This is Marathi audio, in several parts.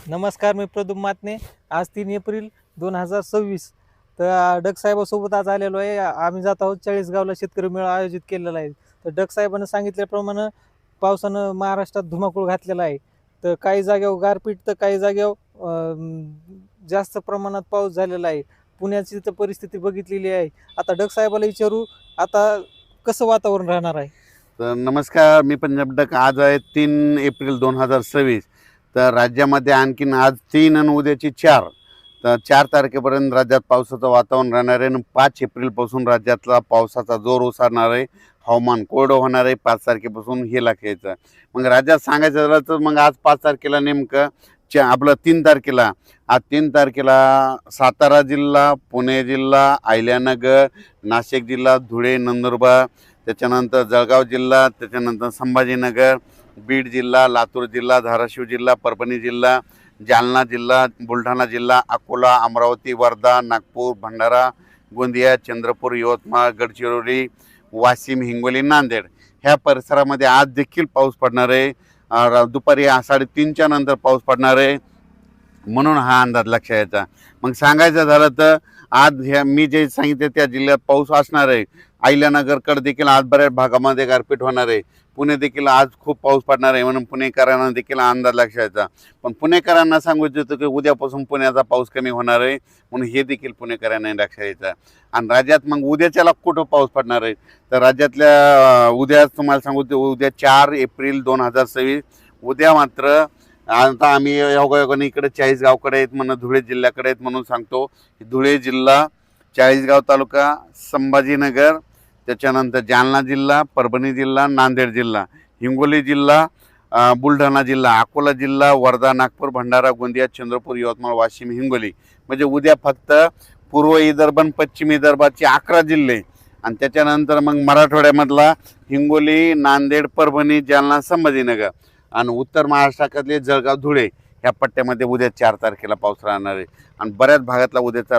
नमस्कार, मी प्रदुम मातने. आज 3 एप्रिल 2026. तर डग साहेबासोबत आज आलेलो आहे. आम्ही जात आहोत चाळीसगावला शेतकरी मेळा आयोजित केलेला आहे. तर डग साहेबांना सांगितल्याप्रमाणे पावसानं महाराष्ट्रात धुमाकूळ घातलेला आहे. तर काही जागेवर गारपीट तर काही जागेवर जास्त प्रमाणात पाऊस झालेला आहे. पुण्याची तर परिस्थिती बघितलेली आहे. आता डग साहेबाला विचारू, आता कसं वातावरण राहणार आहे. तर नमस्कार, मी पंजाब डक. आज आहे 3 एप्रिल 2026. तर राज्यामध्ये आणखीन आज 3 आणि उद्याची 4, तर 4 तारखेपर्यंत राज्यात पावसाचं वातावरण राहणार आहे. आणि 5 एप्रिलपासून राज्यातला पावसाचा जोर ओसरणार आहे. हवामान कोरडं होणार आहे. 5 तारखेपासून हे लक्षायचं. मग राज्यात सांगायचं झालं तर मग आज 5 तारखेला नेमकं आपलं 3 तारखेला, आज 3 तारखेला सातारा जिल्हा, पुणे जिल्हा, अहिल्यानगर, नाशिक जिल्हा, धुळे, नंदुरबार, त्याच्यानंतर जळगाव जिल्हा, त्याच्यानंतर संभाजीनगर, बीड जिल्हा, लातूर जिल्हा, धाराशिव जिल्हा, परभणी जिल्हा, जालना जिल्हा, बुलढाणा जिल्हा, अकोला, अमरावती, वर्धा, नागपूर, भंडारा, गोंदिया, चंद्रपूर, यवतमाळ, गडचिरोली, वाशिम, हिंगोली, नांदेड ह्या परिसरामध्ये आज देखील पाऊस पडणार आहे. दुपारी 3:30च्या नंतर पाऊस पडणार आहे, म्हणून हा अंदाज लक्षात यायचा. मग सांगायचं झालं तर आज ह्या मी जे सांगितले त्या जिल्ह्यात पाऊस असणार आहे. अहिल्यानगरकडे देखील आज बऱ्याच भागामध्ये गारपीट होणार आहे. पुणे देखील आज खूप पाऊस पडणार आहे, म्हणून पुणेकरांना देखील अंदाज लक्षात यायचा. पण पुणेकरांना सांगू इच्छितो की उद्यापासून पुण्याचा पाऊस कमी होणार आहे, म्हणून हे देखील पुणेकरांना लक्षात यायचं. आणि राज्यात मग उद्याच्याला कुठं पाऊस पडणार आहे, तर राज्यातल्या उद्या तुम्हाला सांगू, उद्या 4 एप्रिल 2026 उद्या मात्र आता आम्ही योगायोगाने इकडे चाळीसगावकडे आहेत म्हणून धुळे जिल्ह्याकडे आहेत म्हणून सांगतो. धुळे जिल्हा, चाळीसगाव तालुका, संभाजीनगर, त्याच्यानंतर जालना जिल्हा, परभणी जिल्हा, नांदेड जिल्हा, हिंगोली जिल्हा, बुलढाणा जिल्हा, अकोला जिल्हा, वर्धा, नागपूर, भंडारा, गोंदिया, चंद्रपूर, यवतमाळ, वाशिम, हिंगोली, म्हणजे उद्या फक्त पूर्व विदर्भ आणि पश्चिम विदर्भाचे 11 जिल्हे. आणि त्याच्यानंतर मग मराठवाड्यामधला हिंगोली, नांदेड, परभणी, जालना, संभाजीनगर आणि उत्तर महाराष्ट्रातले जळगाव, धुळे ह्या पट्ट्यामध्ये उद्या 4 तारखेला पाऊस राहणार आहे. आणि बऱ्याच भागातला उद्याचा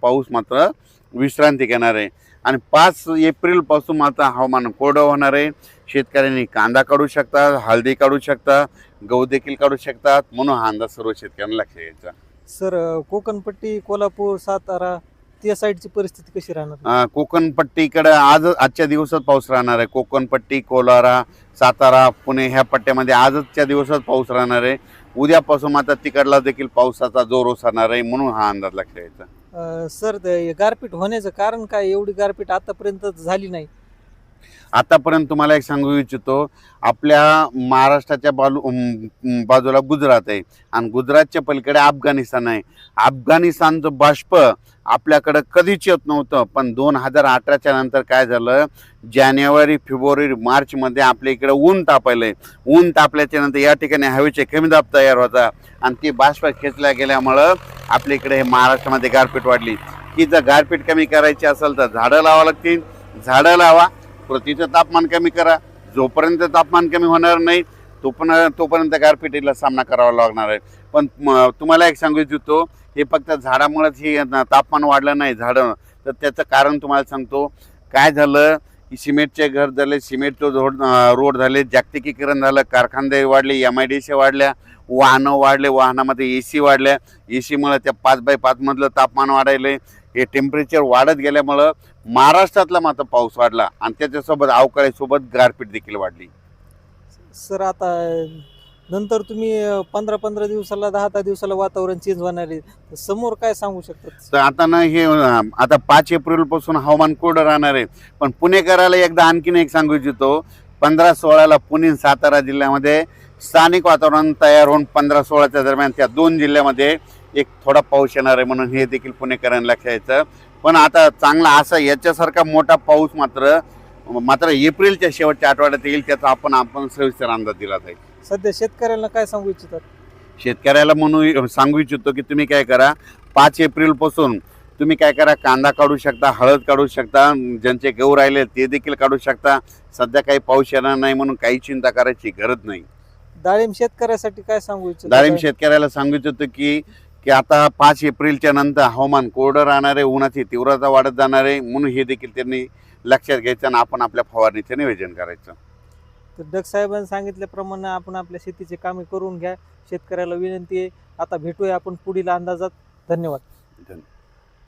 पाऊस मात्र विश्रांती घेणार आहे. आणि 5 एप्रिलपासून मात्र हवामान कोरडं होणार आहे. शेतकऱ्यांनी कांदा काढू शकतात, हळदी काढू शकतात, गहू देखील काढू शकतात, म्हणून हा अंदाज सर्व शेतकऱ्यांना लक्षात घ्यायचा. सर, कोकणपट्टी, कोल्हापूर, सातारा त्या साईडची परिस्थिती कशी राहणार. कोकणपट्टीकडे आजच्या दिवसात पाऊस राहणार आहे. कोकणपट्टी, कोलारा, सातारा, पुणे ह्या पट्ट्यामध्ये आजच्या दिवसात पाऊस राहणार आहे. उद्यापासून मात्र तिकडला देखील पावसाचा जोर ओसरणार आहे, म्हणून हा अंदाज लक्षात घ्यायचा. सर, गारपीट होण्याचं कारण काय. एवढी गारपीट आतापर्यंत झाली नाही. आतापर्यंत तुम्हाला एक सांगू इच्छितो, आपल्या महाराष्ट्राच्या बाजूला गुजरात आहे आणि गुजरातच्या पलीकडे अफगाणिस्तान आहे. अफगाणिस्तानचं बाष्प आपल्याकडं कधीच येत नव्हतं, पण 2018च्या नंतर काय झालं, जानेवारी, फेब्रुवारी, मार्चमध्ये आपल्या इकडे ऊन तापायलंय. ऊन तापल्याच्या नंतर या ठिकाणी हवेचे कमी दाब तयार होता आणि ती बाष्प खेचल्या गेल्यामुळं आपल्या इकडे हे महाराष्ट्रामध्ये गारपीट वाढली. की जर गारपीट कमी करायची असेल तर झाडं लावा लागतील. झाडं लावा, पृथ्वीचं तापमान कमी करा. जोपर्यंत तापमान कमी होणार नाही तोपर्यंत गारपिटीला सामना करावा लागणार आहे. पण तुम्हाला एक सांगू इच्छितो, हे फक्त झाडामुळेच हे तापमान वाढलं नाही झाडं, तर त्याचं कारण तुम्हाला सांगतो. काय झालं की सिमेंटचे घर झाले, सिमेंटचे रोड झाले, जागतिकीकरण झालं, कारखानदारी वाढले, MIDC वाढल्या, वाहनं वाढले, वाहनामध्ये AC वाढल्या, AC मुळे त्या 5x5 मधलं तापमान वाढायले. हे टेम्परेचर वाढत गेल्यामुळं महाराष्ट्रातला मात्र पाऊस वाढला आणि त्याच्यासोबत अवकाळीसोबत गारपीट देखील वाढली. सर, आता नंतर तुम्ही 15-15 दिवसाला 10-10 दिवसाला वातावरण चेंज होणार आहे. समोर काय सांगू शकतात. तर आता ना हे आता 5 एप्रिलपासून हवामान कोरडं राहणार आहे. पण पुणेकराला एकदा आणखीन एक सांगू इच्छितो, 15-16ला पुणे, सातारा जिल्ह्यामध्ये स्थानिक वातावरण तयार होऊन 15-16च्या दरम्यान त्या 2 जिल्ह्यामध्ये एक थोडा पाऊस येणार आहे, म्हणून हे देखील पुणेकरांना लक्षात यायचं. पण आता चांगला असा याच्यासारखा मोठा पाऊस मात्र एप्रिलच्या शेवटच्या आठवड्यात येईल, त्याचा आपण सविस्तर अंदाज दिला आहे. सध्या शेतकऱ्यांना काय सांगू इच्छितात. शेतकऱ्याला म्हणून सांगू इच्छितो की तुम्ही काय करा, 5 एप्रिलपासून तुम्ही काय करा, कांदा काढू शकता, हळद काढू शकता, ज्यांचे गहू राहिले ते देखील काढू शकता. सध्या काही पाऊस येणार नाही म्हणून काही चिंता करायची गरज नाही. डाळिंब शेतकऱ्यासाठी काय सांगू इच्छितो. डाळिंब शेतकऱ्याला सांगू इच्छितो की आता 5 एप्रिलच्या नंतर हवामान कोरडं राहणार आहे, उन्हाची तीव्रता वाढत जाणार आहे, म्हणून हे देखील त्यांनी लक्षात घ्यायचं आणि आपण आपल्या फवारणीचं नियोजन करायचं. तर डग साहेबांनी सांगितल्याप्रमाणे आपण आपल्या शेतीची कामे करून घ्या. शेतकऱ्याला विनंती आहे. आता भेटूया आपण पुढील अंदाजात. धन्यवाद. धन्यवाद.